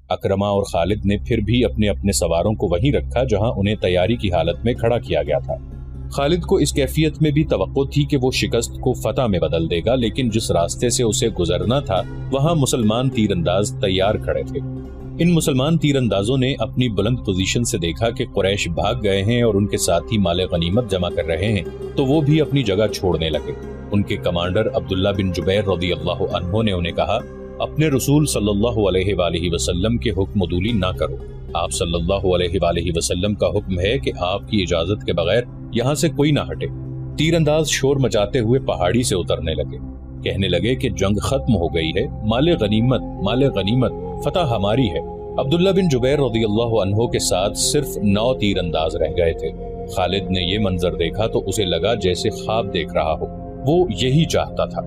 اکرما اور خالد نے پھر بھی اپنے اپنے سواروں کو وہیں رکھا جہاں انہیں تیاری کی حالت میں کھڑا کیا گیا تھا۔ خالد کو اس کیفیت میں بھی توقع تھی کہ وہ شکست کو فتح میں بدل دے گا، لیکن جس راستے سے اسے گزرنا تھا وہاں مسلمان تیر انداز تیار کھڑے تھے۔ ان مسلمان تیر اندازوں نے اپنی بلند پوزیشن سے دیکھا کہ قریش بھاگ گئے ہیں اور ان کے ساتھی مال غنیمت جمع کر رہے ہیں، تو وہ بھی اپنی جگہ چھوڑنے لگے۔ ان کے کمانڈر عبداللہ بن جبیر رضی اللہ عنہ نے انہیں کہا، اپنے رسول صلی اللہ علیہ وآلہ وسلم کے حکم عدولی نہ کرو۔ آپ صلی اللہ علیہ وآلہ وسلم کا حکم ہے کہ آپ کی اجازت کے بغیر یہاں سے کوئی نہ ہٹے۔ تیر انداز شور مچاتے ہوئے پہاڑی سے اترنے لگے، کہنے لگے کہ جنگ ختم ہو گئی ہے، مال غنیمت، فتح ہماری ہے۔ عبداللہ بن جبیر رضی اللہ عنہ کے ساتھ صرف 9 تیر انداز رہ گئے تھے۔ خالد نے یہ منظر دیکھا تو اسے لگا جیسے خواب دیکھ رہا ہو، وہ یہی چاہتا تھا۔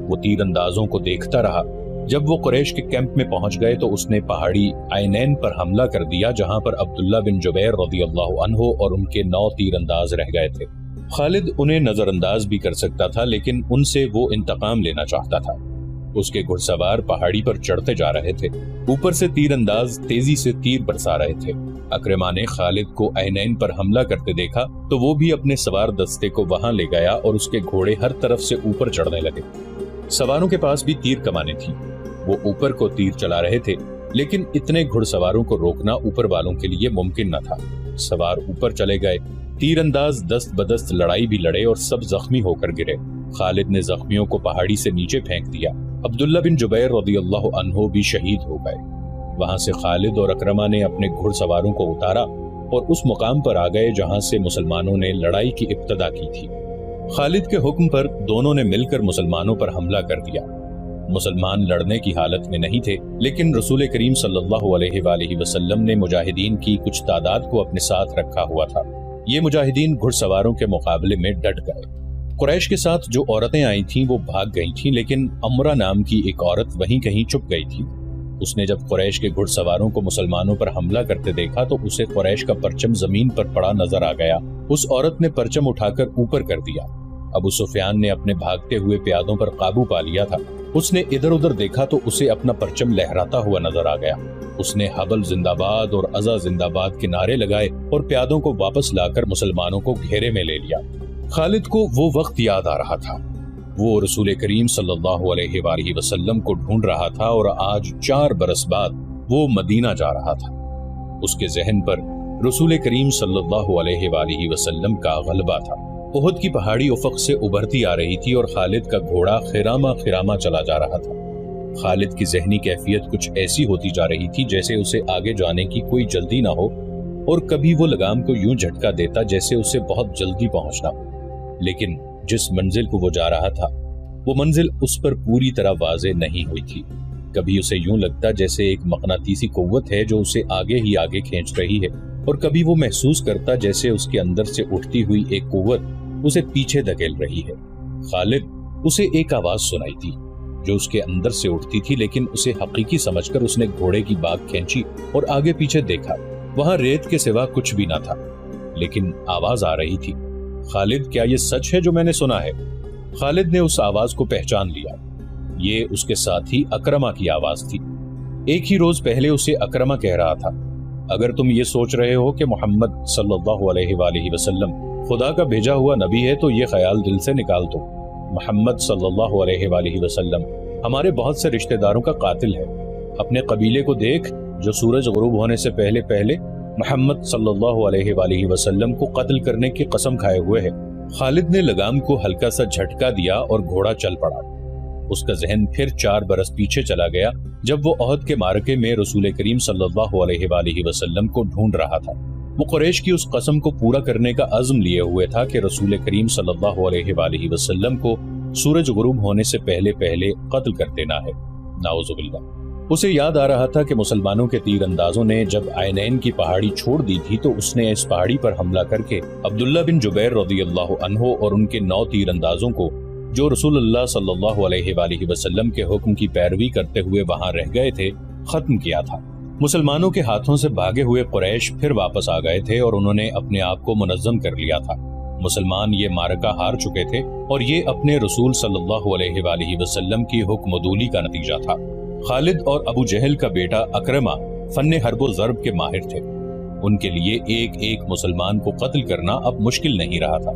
وہ تیر اندازوں کو دیکھتا رہا۔ جب وہ قریش کے کیمپ میں پہنچ گئے تو اس نے پہاڑی عینین پر حملہ کر دیا جہاں پر عبداللہ بن جبیر رضی اللہ عنہ اور ان کے 9 تیر انداز رہ گئے تھے۔ خالد انہیں نظر انداز بھی کر سکتا تھا، لیکن ان سے وہ انتقام لینا چاہتا تھا۔ اس کے گھڑ سوار پہاڑی پر چڑھتے جا رہے تھے، اوپر سے تیر انداز تیزی سے تیر برسا رہے تھے۔ اکرما نے خالد کو عینین پر حملہ کرتے دیکھا تو وہ بھی اپنے سوار دستے کو وہاں لے گیا اور اس کے گھوڑے ہر طرف سے اوپر چڑھنے لگے۔ سواروں کے پاس بھی تیر کمانیں تھیں، وہ اوپر کو تیر چلا رہے تھے، لیکن اتنے گھڑ سواروں کو روکنا اوپر والوں کے لیے ممکن نہ تھا۔ سوار اوپر چلے گئے، تیر انداز دست بدست لڑائی بھی لڑے اور سب زخمی ہو کر گرے۔ خالد نے زخمیوں کو پہاڑی سے نیچے پھینک دیا۔ عبداللہ بن جبیر رضی اللہ عنہ بھی شہید ہو گئے۔ وہاں سے خالد اور اکرما نے اپنے گھڑ سواروں کو اتارا اور اس مقام پر آ گئے جہاں سے مسلمانوں نے لڑائی کی ابتدا کی تھی۔ خالد کے حکم پر دونوں نے مل کر مسلمانوں پر حملہ کر دیا۔ مسلمان لڑنے کی حالت میں نہیں تھے، لیکن رسول کریم صلی اللہ علیہ وآلہ وسلم نے مجاہدین کی کچھ تعداد کو اپنے ساتھ رکھا ہوا تھا۔ یہ مجاہدین گھڑ سواروں کے مقابلے میں ڈٹ گئے۔ قریش کے ساتھ جو عورتیں آئی تھیں وہ بھاگ گئی تھیں، لیکن امرہ نام کی ایک عورت وہیں کہیں چھپ گئی تھی۔ اس نے جب قریش کے گھڑ سواروں کو مسلمانوں پر حملہ کرتے دیکھا تو اسے قریش کا پرچم زمین پر پڑا نظر آ گیا۔ اس عورت نے پرچم اٹھا کر اوپر کر دیا۔ ابو سفیان نے اپنے بھاگتے ہوئے پیادوں پر قابو پا لیا تھا۔ اس نے ادھر ادھر دیکھا تو اسے اپنا پرچم لہراتا ہوا نظر آ گیا۔ اس نے حبل زندہ باد اور عزا زندہ باد کے نعرے لگائے اور پیادوں کو واپس لا کر مسلمانوں کو گھیرے میں لے لیا۔ خالد کو وہ وقت یاد آ رہا تھا، وہ رسول کریم صلی اللہ علیہ وآلہ وسلم کو ڈھونڈ رہا تھا اور آج 4 برس بعد وہ مدینہ جا رہا تھا۔ اس کے ذہن پر رسول کریم صلی اللہ علیہ وآلہ وسلم کا غلبہ تھا۔ احد کی پہاڑی افق سے ابھرتی آ رہی تھی اور خالد کا گھوڑا خراما چلا جا رہا تھا۔ خالد کی ذہنی کیفیت کچھ ایسی ہوتی جا رہی تھی جیسے اسے آگے جانے کی کوئی جلدی نہ ہو، اور کبھی وہ لگام کو یوں جھٹکا دیتا جیسے اسے بہت جلدی پہنچنا ہو۔ لیکن جس منزل کو وہ جا رہا تھا وہ منزل اس پر پوری طرح واضح نہیں ہوئی تھی۔ کبھی اسے یوں لگتا جیسے ایک مقناطیسی قوت ہے جو اسے آگے ہی آگے کھینچ رہی ہے، اور کبھی وہ محسوس کرتا جیسے اس کے اندر سے اٹھتی ہوئی ایک قوت اسے پیچھے دھکیل رہی ہے۔ خالد اسے ایک آواز سنائی تھی جو اس کے اندر سے اٹھتی تھی، لیکن اسے حقیقی سمجھ کر اس نے گھوڑے کی باگ کھینچی اور آگے پیچھے دیکھا۔ وہاں ریت کے سوا کچھ بھی نہ تھا، لیکن آواز آ رہی تھی۔ خالد، کیا یہ سچ ہے جو میں نے سنا ہے؟ خالد نے اس آواز کو پہچان لیا۔ یہ اس کے ساتھی اکرما کی آواز تھی۔ ایک ہی روز پہلے اسے اکرما کہہ رہا تھا، اگر تم یہ سوچ رہے ہو کہ محمد صلی اللہ علیہ وآلہ وسلم خدا کا بھیجا ہوا نبی ہے تو یہ خیال دل سے نکال دو۔ محمد صلی اللہ علیہ وآلہ وسلم ہمارے بہت سے رشتہ داروں کا قاتل ہے۔ اپنے قبیلے کو دیکھ جو سورج غروب ہونے سے پہلے پہلے محمد صلی اللہ علیہ وآلہ وسلم کو قتل کرنے کی قسم کھائے ہوئے ہے۔ خالد نے لگام کو ہلکا سا جھٹکا دیا اور گھوڑا چل پڑا۔ اس کا ذہن پھر 4 برس پیچھے چلا گیا جب وہ احد کے معرکے میں رسول کریم صلی اللہ علیہ وآلہ وسلم کو ڈھونڈ رہا تھا۔ وہ قریش کی اس قسم کو پورا کرنے کا عزم لیے ہوئے تھا کہ رسول کریم صلی اللہ علیہ وآلہ وسلم کو سورج غروب ہونے سے پہلے پہلے قتل کر دینا ہے۔ نعوذ باللہ۔ اسے یاد آ رہا تھا کہ مسلمانوں کے تیر اندازوں نے جب عینین کی پہاڑی چھوڑ دی تھی تو اس نے اس پہاڑی پر حملہ کر کے عبداللہ بن جبیر رضی اللہ عنہ اور ان کے 9 تیر اندازوں کو جو رسول اللہ صلی اللہ علیہ وآلہ وسلم کے حکم کی پیروی کرتے ہوئے وہاں رہ گئے تھے ختم کیا تھا۔ مسلمانوں کے ہاتھوں سے بھاگے ہوئے قریش پھر واپس آ گئے تھے اور انہوں نے اپنے آپ کو منظم کر لیا تھا۔ مسلمان یہ معرکہ ہار چکے تھے اور یہ اپنے رسول صلی اللہ علیہ وآلہ وسلم کی حکم عدولی کا نتیجہ تھا۔ خالد اور ابو جہل کا بیٹا اکرما فن حرب و ضرب کے ماہر تھے۔ ان کے لیے ایک ایک مسلمان کو قتل کرنا اب مشکل نہیں رہا تھا۔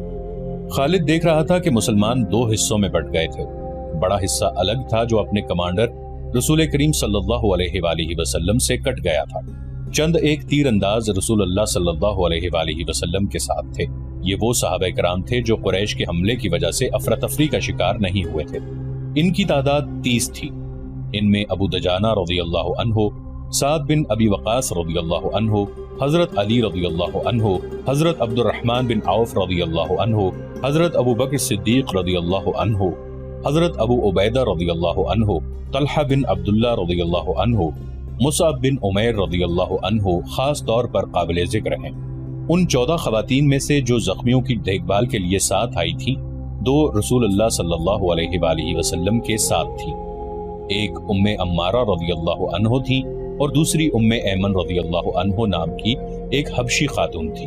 خالد دیکھ رہا تھا کہ مسلمان دو حصوں میں بٹ گئے تھے۔ بڑا حصہ الگ تھا جو اپنے کمانڈر رسول کریم صلی اللہ علیہ وآلہ وسلم سے کٹ گیا تھا۔ چند ایک تیر انداز رسول اللہ صلی اللہ علیہ وآلہ وسلم کے ساتھ تھے۔ یہ وہ صحابہ کرام تھے جو قریش کے حملے کی وجہ سے افراتفری کا شکار نہیں ہوئے تھے۔ ان کی تعداد 30 تھی۔ ان میں ابو دجانہ رضی اللہ عنہ، سعد بن ابی وقاص رضی اللہ عنہ، حضرت علی رضی اللہ عنہ، حضرت عبد الرحمن بن عوف رضی اللہ عنہ، حضرت ابو بکر صدیق رضی اللہ عنہ، حضرت ابو عبیدہ رضی اللہ عنہ، طلحہ بن عبداللہ رضی اللہ عنہ، مصعب بن عمیر رضی اللہ عنہ خاص طور پر قابل ذکر ہیں۔ ان 14 خواتین میں سے جو زخمیوں کی دیکھ بھال کے لیے ساتھ آئی تھی، 2 رسول اللہ صلی اللہ علیہ وآلہ وسلم کے ساتھ تھی۔ ایک ام عمارہ رضی اللہ عنہ تھی اور دوسری ام ایمن رضی اللہ عنہ نام کی ایک حبشی خاتون تھی۔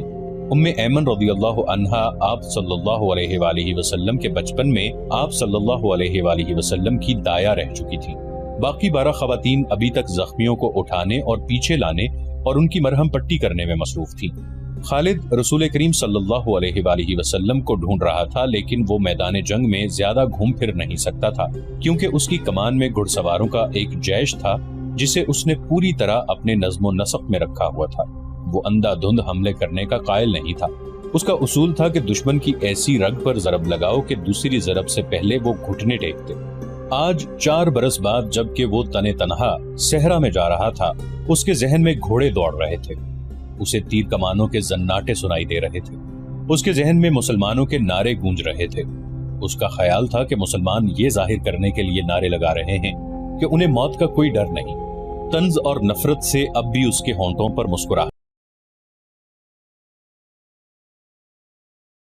ام ایمن رضی اللہ عنہا آپ صلی اللہ علیہ وآلہ وسلم کے بچپن میں آپ صلی اللہ علیہ وآلہ وسلم کی دایا رہ چکی تھی۔ باقی 12 خواتین ابھی تک زخمیوں کو اٹھانے اور پیچھے لانے اور ان کی مرہم پٹی کرنے میں مصروف تھی۔ خالد رسول کریم صلی اللہ علیہ وآلہ وسلم کو ڈھونڈ رہا تھا، لیکن وہ میدان جنگ میں زیادہ گھوم پھر نہیں سکتا تھا کیونکہ اس کی کمان میں گھڑ سواروں کا ایک جیش تھا جسے اس نے پوری طرح اپنے نظم و نسق میں رکھا ہوا تھا۔ وہ اندھا دھند حملے کرنے کا قائل نہیں تھا۔ اس کا اصول تھا کہ دشمن کی ایسی رگ پر ضرب لگاؤ کہ دوسری ضرب سے پہلے وہ گھٹنے ٹیکتے۔ آج 4 برس بعد جب کہ وہ تنے تنہا صحرا میں جا رہا تھا، اس کے ذہن میں گھوڑے دوڑ رہے تھے، اسے تیر کمانوں کے زناٹے سنائی دے رہے تھے، اس کے ذہن میں مسلمانوں کے نعرے گونج رہے تھے۔ اس کا خیال تھا کہ مسلمان یہ ظاہر کرنے کے لیے نعرے لگا رہے ہیں کہ انہیں موت کا کوئی ڈر نہیں۔ طنز اور نفرت سے اب بھی اس کے ہونٹوں پر مسکراہٹ